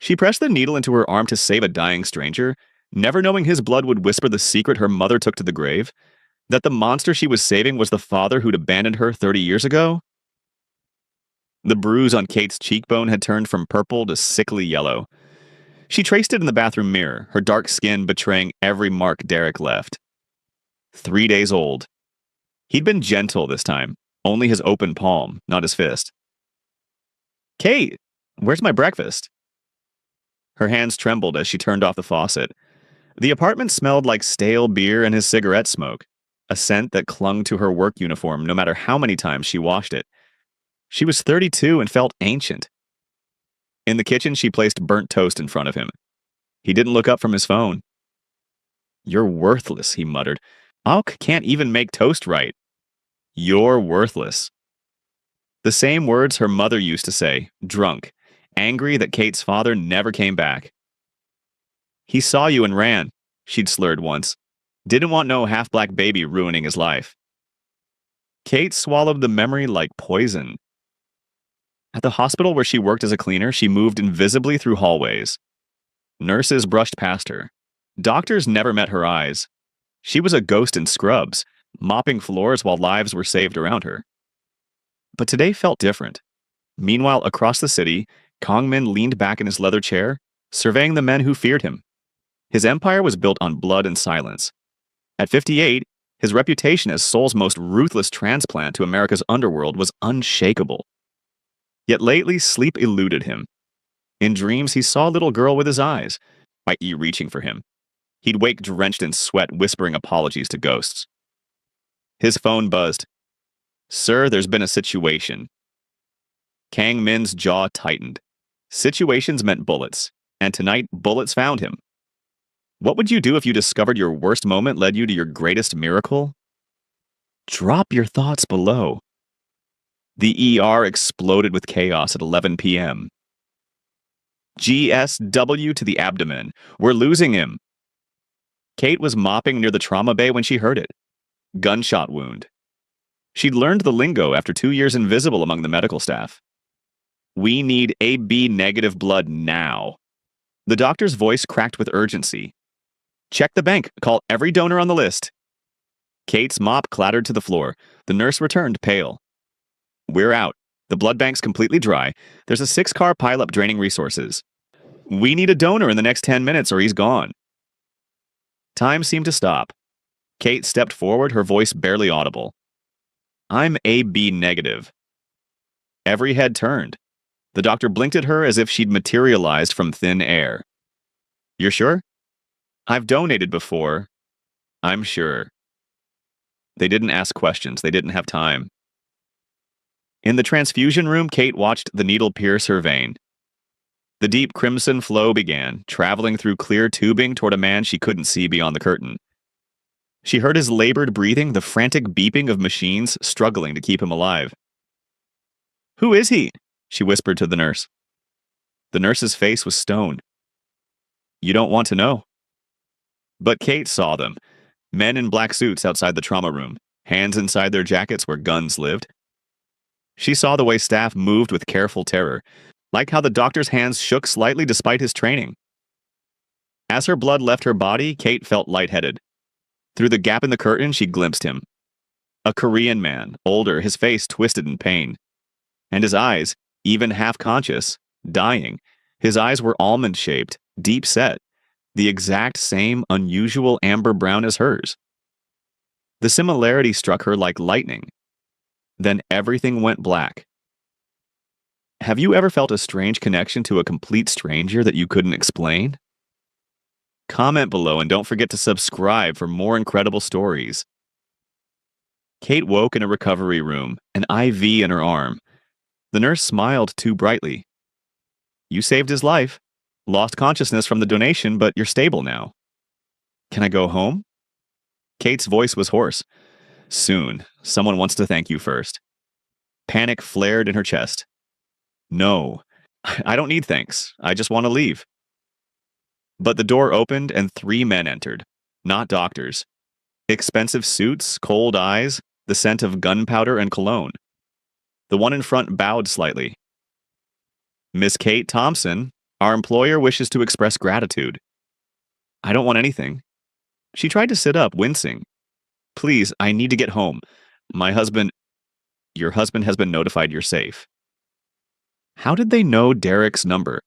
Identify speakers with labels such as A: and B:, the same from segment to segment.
A: She pressed the needle into her arm to save a dying stranger, never knowing his blood would whisper the secret her mother took to the grave, that the monster she was saving was the father who'd abandoned her 30 years ago. The bruise on Kate's cheekbone had turned from purple to sickly yellow. She traced it in the bathroom mirror, her dark skin betraying every mark Derek left. 3 days old. He'd been gentle this time, only his open palm, not his fist. Kate, where's my breakfast? Her hands trembled as she turned off the faucet. The apartment smelled like stale beer and his cigarette smoke, a scent that clung to her work uniform no matter how many times she washed it. She was 32 and felt ancient. In the kitchen, she placed burnt toast in front of him. He didn't look up from his phone. You're worthless, he muttered. Alk can't even make toast right. You're worthless. The same words her mother used to say, drunk, angry that Kate's father never came back. He saw you and ran, she'd slurred once. Didn't want no half-black baby ruining his life. Kate swallowed the memory like poison. At the hospital where she worked as a cleaner, she moved invisibly through hallways. Nurses brushed past her. Doctors never met her eyes. She was a ghost in scrubs, mopping floors while lives were saved around her. But today felt different. Meanwhile, across the city, Kongmin leaned back in his leather chair, surveying the men who feared him. His empire was built on blood and silence. At 58, his reputation as Seoul's most ruthless transplant to America's underworld was unshakable. Yet lately, sleep eluded him. In dreams, he saw a little girl with his eyes, i.e. reaching for him. He'd wake drenched in sweat, whispering apologies to ghosts. His phone buzzed. Sir, there's been a situation. Kang Min's jaw tightened. Situations meant bullets, and tonight, bullets found him. What would you do if you discovered your worst moment led you to your greatest miracle? Drop your thoughts below. The ER exploded with chaos at 11 p.m. GSW to the abdomen. We're losing him. Kate was mopping near the trauma bay when she heard it. Gunshot wound. She'd learned the lingo after 2 years invisible among the medical staff. We need AB negative blood now. The doctor's voice cracked with urgency. Check the bank. Call every donor on the list. Kate's mop clattered to the floor. The nurse returned, pale. We're out. The blood bank's completely dry. There's a 6-car pileup draining resources. We need a donor in the next 10 minutes or he's gone. Time seemed to stop. Kate stepped forward, her voice barely audible. I'm AB negative. Every head turned. The doctor blinked at her as if she'd materialized from thin air. You're sure? I've donated before. I'm sure. They didn't ask questions. They didn't have time. In the transfusion room, Kate watched the needle pierce her vein. The deep crimson flow began, traveling through clear tubing toward a man she couldn't see beyond the curtain. She heard his labored breathing, the frantic beeping of machines struggling to keep him alive. Who is he? She whispered to the nurse. The nurse's face was stone. You don't want to know. But Kate saw them. Men in black suits outside the trauma room, hands inside their jackets where guns lived. She saw the way staff moved with careful terror, like how the doctor's hands shook slightly despite his training. As her blood left her body, Kate felt lightheaded. Through the gap in the curtain, she glimpsed him. A Korean man, older, his face twisted in pain. And his eyes, even half-conscious, dying. His eyes were almond-shaped, deep-set, the exact same unusual amber brown as hers. The similarity struck her like lightning. Then everything went black. Have you ever felt a strange connection to a complete stranger that you couldn't explain? Comment below and don't forget to subscribe for more incredible stories. Kate woke in a recovery room, an IV in her arm. The nurse smiled too brightly. You saved his life. Lost consciousness from the donation, but you're stable now. Can I go home? Kate's voice was hoarse. Soon. Someone wants to thank you first. Panic flared in her chest. No. I don't need thanks. I just want to leave. But the door opened and 3 men entered. Not doctors. Expensive suits, cold eyes, the scent of gunpowder and cologne. The one in front bowed slightly. Miss Kate Thompson, Our employer wishes to express gratitude. I don't want anything. She tried to sit up, wincing. Please, I need to get home. My husband. Your husband has been notified you're safe. How did they know Derek's number?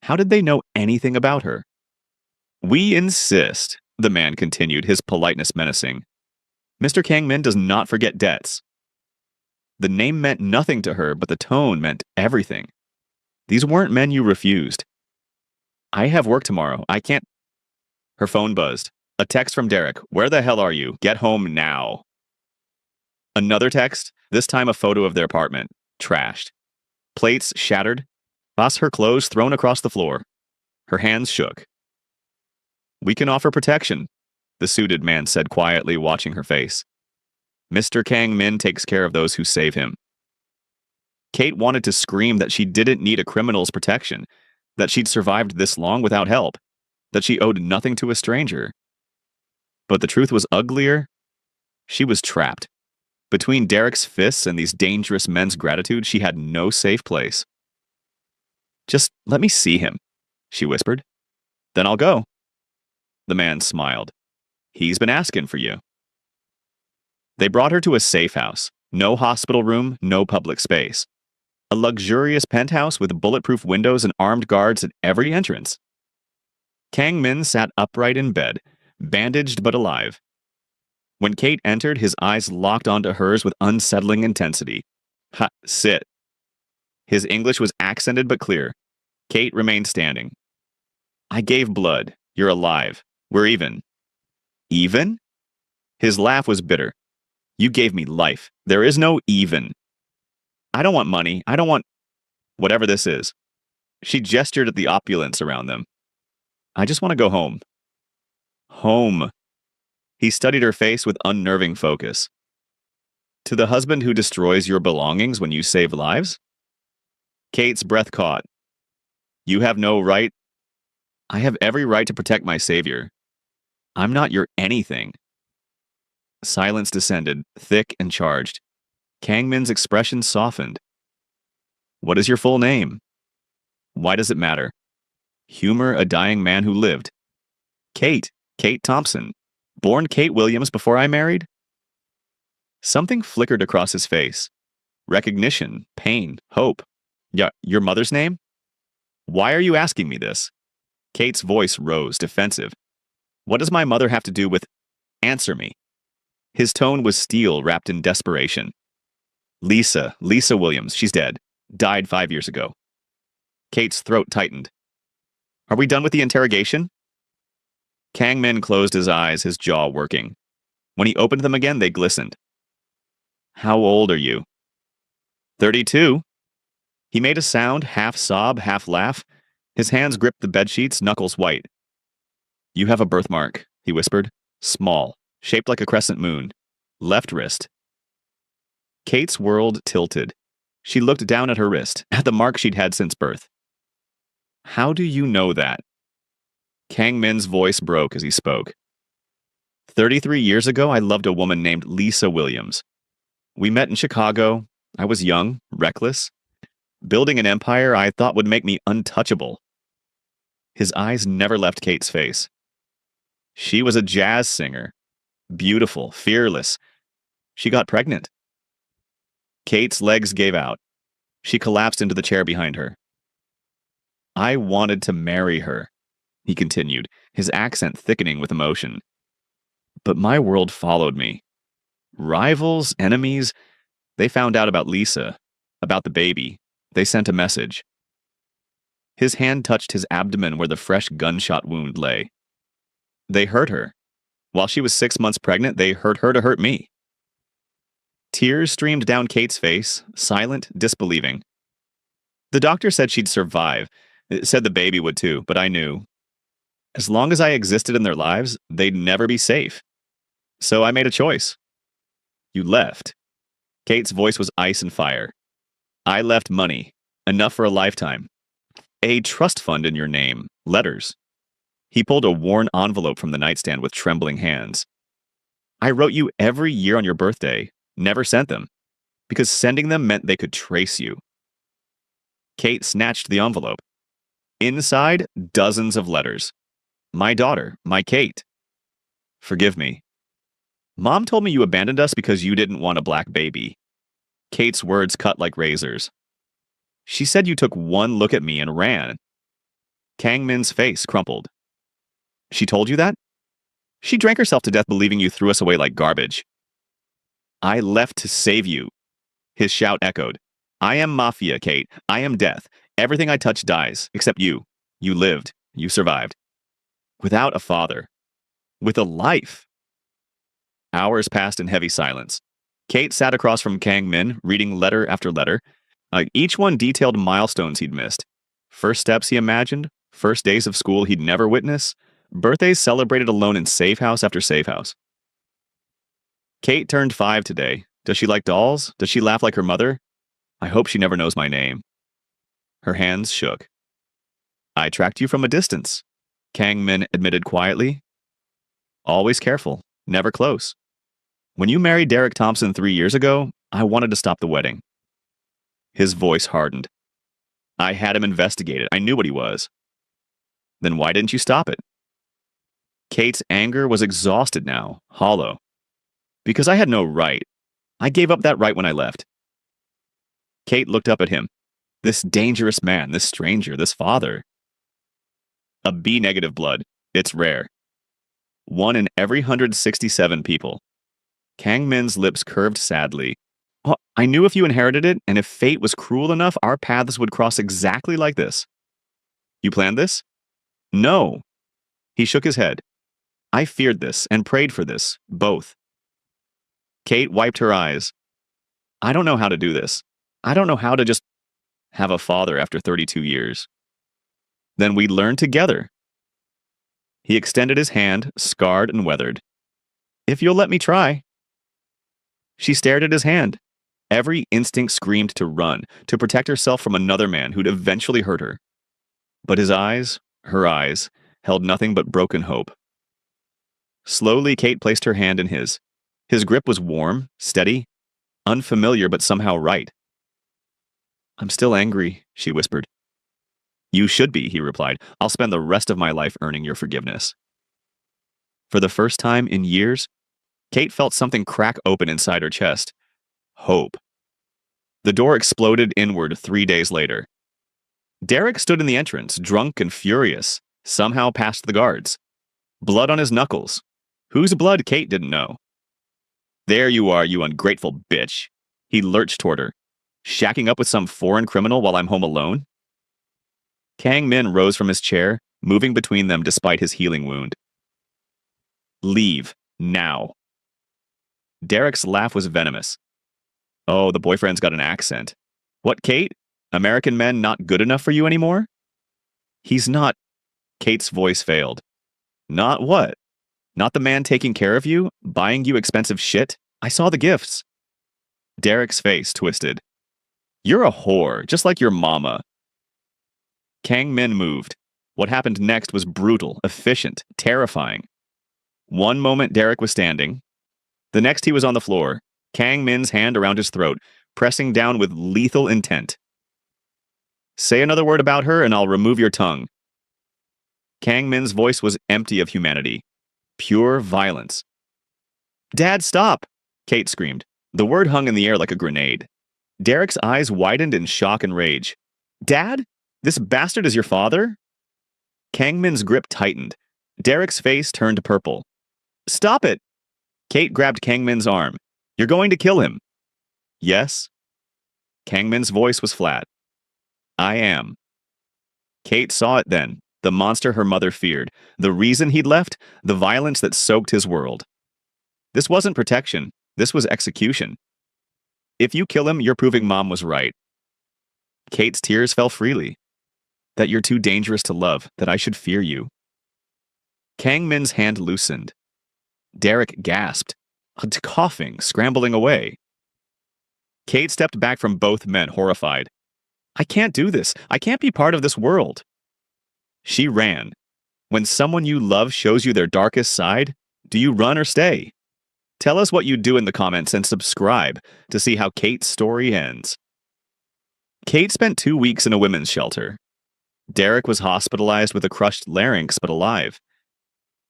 A: How did they know anything about her? We insist, the man continued, his politeness menacing. Mr. Kang-min does not forget debts. The name meant nothing to her, but the tone meant everything. These weren't men you refused. I have work tomorrow. I can't. Her phone buzzed. A text from Derek. Where the hell are you? Get home now. Another text, this time a photo of their apartment. Trashed. Plates shattered. Her clothes thrown across the floor. Her hands shook. We can offer protection, the suited man said quietly, watching her face. Mr. Kang-min takes care of those who save him. Kate wanted to scream that she didn't need a criminal's protection, that she'd survived this long without help, that she owed nothing to a stranger. But the truth was uglier. She was trapped. Between Derek's fists and these dangerous men's gratitude, she had no safe place. Just let me see him, she whispered. Then I'll go. The man smiled. He's been asking for you. They brought her to a safe house. No hospital room, no public space. A luxurious penthouse with bulletproof windows and armed guards at every entrance. Kang-min sat upright in bed, bandaged but alive. When Kate entered, his eyes locked onto hers with unsettling intensity. Ha, sit. His English was accented but clear. Kate remained standing. I gave blood. You're alive. We're even. Even? His laugh was bitter. You gave me life. There is no even. I don't want money. I don't want whatever this is. She gestured at the opulence around them. I just want to go home. Home. He studied her face with unnerving focus. To the husband who destroys your belongings when you save lives? Kate's breath caught. You have no right. I have every right to protect my savior. I'm not your anything. Silence descended, thick and charged. Kang-min's expression softened. What is your full name? Why does it matter? Humor a dying man who lived. Kate Thompson. Born Kate Williams before I married? Something flickered across his face. Recognition, pain, hope. Your mother's name? Why are you asking me this? Kate's voice rose, defensive. What does my mother have to do with... Answer me. His tone was steel wrapped in desperation. Lisa Williams, she's dead. Died 5 years ago. Kate's throat tightened. Are we done with the interrogation? Kang-min closed his eyes, his jaw working. When he opened them again, they glistened. How old are you? 32. He made a sound, half sob, half laugh. His hands gripped the bedsheets, knuckles white. You have a birthmark, he whispered. Small, shaped like a crescent moon. Left wrist. Kate's world tilted. She looked down at her wrist, at the mark she'd had since birth. How do you know that? Kang-min's voice broke as he spoke. 33 years ago, I loved a woman named Lisa Williams. We met in Chicago. I was young, reckless. Building an empire I thought would make me untouchable. His eyes never left Kate's face. She was a jazz singer. Beautiful, fearless. She got pregnant. Kate's legs gave out. She collapsed into the chair behind her. I wanted to marry her, he continued, his accent thickening with emotion. But my world followed me. Rivals, enemies, they found out about Lisa, about the baby. They sent a message. His hand touched his abdomen where the fresh gunshot wound lay. They hurt her. While she was 6 months pregnant, they hurt her to hurt me. Tears streamed down Kate's face, silent, disbelieving. The doctor said she'd survive. It said the baby would too, but I knew. As long as I existed in their lives, they'd never be safe. So I made a choice. You left. Kate's voice was ice and fire. I left money, enough for a lifetime. A trust fund in your name, letters. He pulled a worn envelope from the nightstand with trembling hands. I wrote you every year on your birthday, never sent them, because sending them meant they could trace you. Kate snatched the envelope. Inside, dozens of letters. My daughter, my Kate. Forgive me. Mom told me you abandoned us because you didn't want a black baby. Kate's words cut like razors. She said you took one look at me and ran. Kang Min's face crumpled. She told you that? She drank herself to death believing you threw us away like garbage. I left to save you. His shout echoed. I am Mafia, Kate. I am death. Everything I touch dies, except you. You lived. You survived. Without a father. With a life. Hours passed in heavy silence. Kate sat across from Kang Min, reading letter after letter. Each one detailed milestones he'd missed. First steps he imagined, first days of school he'd never witness, birthdays celebrated alone in safe house after safe house. Kate turned 5 today. Does she like dolls? Does she laugh like her mother? I hope she never knows my name. Her hands shook. I tracked you from a distance, Kang Min admitted quietly. Always careful, never close. When you married Derek Thompson 3 years ago, I wanted to stop the wedding. His voice hardened. I had him investigated. I knew what he was. Then why didn't you stop it? Kate's anger was exhausted now, hollow. Because I had no right. I gave up that right when I left. Kate looked up at him. This dangerous man, this stranger, this father. A B-negative blood. It's rare. 1 in every 167 people. Kang Min's lips curved sadly. Oh, I knew if you inherited it, and if fate was cruel enough, our paths would cross exactly like this. You planned this? No. He shook his head. I feared this and prayed for this, both. Kate wiped her eyes. I don't know how to do this. I don't know how to just have a father after 32 years. Then we'd learn together. He extended his hand, scarred and weathered. If you'll let me try. She stared at his hand. Every instinct screamed to run, to protect herself from another man who'd eventually hurt her. But his eyes, her eyes, held nothing but broken hope. Slowly, Kate placed her hand in his. His grip was warm, steady, unfamiliar but somehow right. I'm still angry, she whispered. You should be, he replied. I'll spend the rest of my life earning your forgiveness. For the first time in years, Kate felt something crack open inside her chest. Hope. The door exploded inward 3 days later. Derek stood in the entrance, drunk and furious, somehow past the guards. Blood on his knuckles. Whose blood, Kate didn't know. There you are, you ungrateful bitch. He lurched toward her. Shacking up with some foreign criminal while I'm home alone? Kang Min rose from his chair, moving between them despite his healing wound. Leave, now. Derek's laugh was venomous. Oh, the boyfriend's got an accent. What, Kate? American men not good enough for you anymore? He's not. Kate's voice failed. Not what? Not the man taking care of you, buying you expensive shit? I saw the gifts. Derek's face twisted. You're a whore, just like your mama. Kang Min moved. What happened next was brutal, efficient, terrifying. One moment Derek was standing. The next he was on the floor, Kang Min's hand around his throat, pressing down with lethal intent. Say another word about her and I'll remove your tongue. Kang Min's voice was empty of humanity. Pure violence. Dad, stop! Kate screamed. The word hung in the air like a grenade. Derek's eyes widened in shock and rage. Dad? This bastard is your father? Kang Min's grip tightened. Derek's face turned purple. Stop it! Kate grabbed Kang Min's arm. You're going to kill him. Yes? Kang Min's voice was flat. I am. Kate saw it then, the monster her mother feared, the reason he'd left, the violence that soaked his world. This wasn't protection. This was execution. If you kill him, you're proving Mom was right. Kate's tears fell freely. That you're too dangerous to love, that I should fear you. Kang Min's hand loosened. Derek gasped, coughing, scrambling away. Kate stepped back from both men, horrified. I can't do this. I can't be part of this world. She ran. When someone you love shows you their darkest side, do you run or stay? Tell us what you do in the comments and subscribe to see how Kate's story ends. Kate spent 2 weeks in a women's shelter. Derek was hospitalized with a crushed larynx but alive.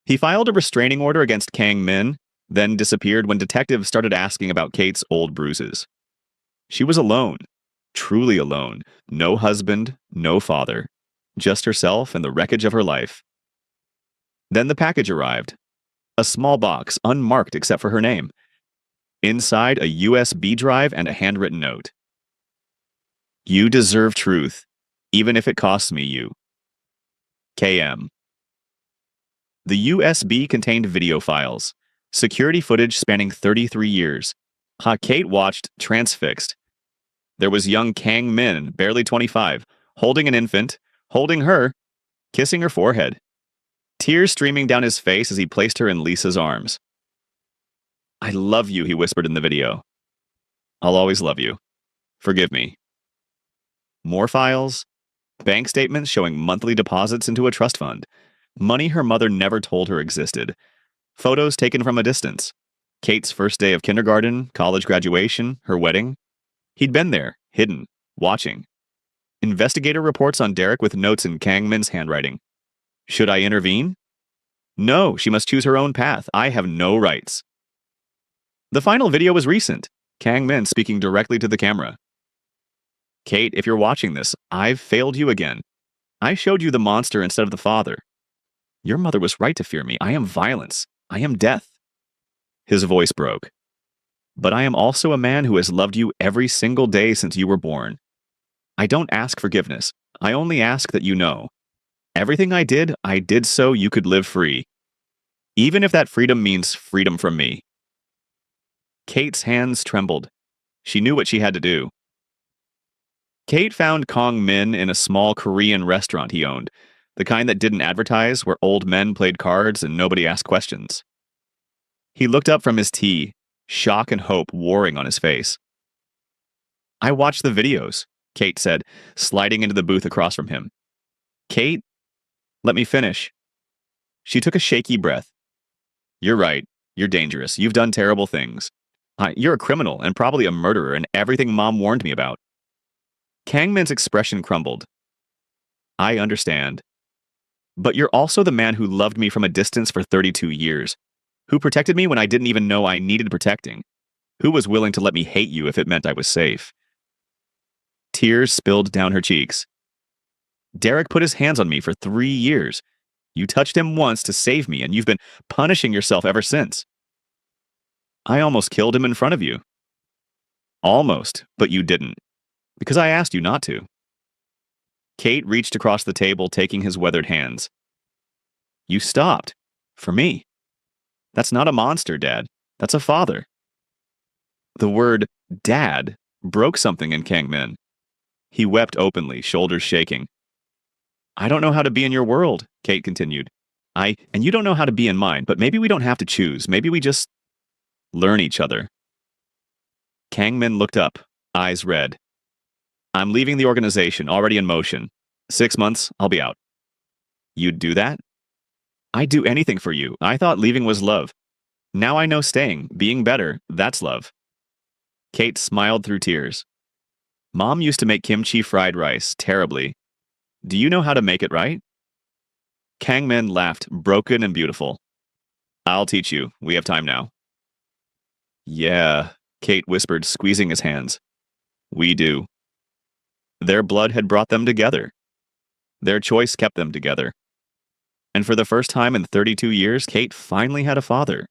A: He filed a restraining order against Kang Min, then disappeared when detectives started asking about Kate's old bruises. She was alone, truly alone. No husband, no father. Just herself and the wreckage of her life. Then the package arrived. A small box, unmarked except for her name. Inside, a USB drive and a handwritten note. You deserve truth, even if it costs me you. KM. The USB contained video files, security footage spanning 33 years. Kate watched, transfixed. There was young Kang Min, barely 25, holding an infant, holding her, kissing her forehead. Tears streaming down his face as he placed her in Lisa's arms. I love you, he whispered in the video. I'll always love you. Forgive me. More files, bank statements showing monthly deposits into a trust fund, money her mother never told her existed, photos taken from a distance, Kate's first day of kindergarten, college graduation, her wedding. He'd been there, hidden, watching. Investigator reports on Derek with notes in Kang Min's handwriting. Should I intervene? No, she must choose her own path. I have no rights. The final video was recent, Kang Min speaking directly to the camera. Kate, if you're watching this, I've failed you again. I showed you the monster instead of the father. Your mother was right to fear me. I am violence. I am death. His voice broke. But I am also a man who has loved you every single day since you were born. I don't ask forgiveness. I only ask that you know. Everything I did so you could live free. Even if that freedom means freedom from me. Kate's hands trembled. She knew what she had to do. Kate found Kang Min in a small Korean restaurant he owned, the kind that didn't advertise, where old men played cards and nobody asked questions. He looked up from his tea, shock and hope warring on his face. I watched the videos, Kate said, sliding into the booth across from him. Kate, let me finish. She took a shaky breath. You're right. You're dangerous. You've done terrible things. You're a criminal and probably a murderer and everything Mom warned me about. Kang Min's expression crumbled. I understand. But you're also the man who loved me from a distance for 32 years, who protected me when I didn't even know I needed protecting, who was willing to let me hate you if it meant I was safe. Tears spilled down her cheeks. Derek put his hands on me for 3 years. You touched him once to save me, and you've been punishing yourself ever since. I almost killed him in front of you. Almost, but you didn't, because I asked you not to. Kate reached across the table, taking his weathered hands. You stopped. For me. That's not a monster, Dad. That's a father. The word dad broke something in Kang Min. He wept openly, shoulders shaking. I don't know how to be in your world, Kate continued. And you don't know how to be in mine, but maybe we don't have to choose. Maybe we just learn each other. Kang Min looked up, eyes red. I'm leaving the organization, already in motion. 6 months, I'll be out. You'd do that? I'd do anything for you. I thought leaving was love. Now I know staying, being better, that's love. Kate smiled through tears. Mom used to make kimchi fried rice, terribly. Do you know how to make it right? Kang Min laughed, broken and beautiful. I'll teach you. We have time now. Yeah, Kate whispered, squeezing his hands. We do. Their blood had brought them together. Their choice kept them together. And for the first time in 32 years, Kate finally had a father.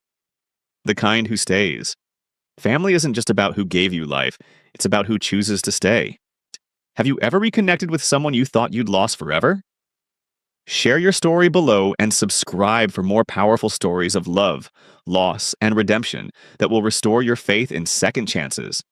A: The kind who stays. Family isn't just about who gave you life, it's about who chooses to stay. Have you ever reconnected with someone you thought you'd lost forever? Share your story below and subscribe for more powerful stories of love, loss, and redemption that will restore your faith in second chances.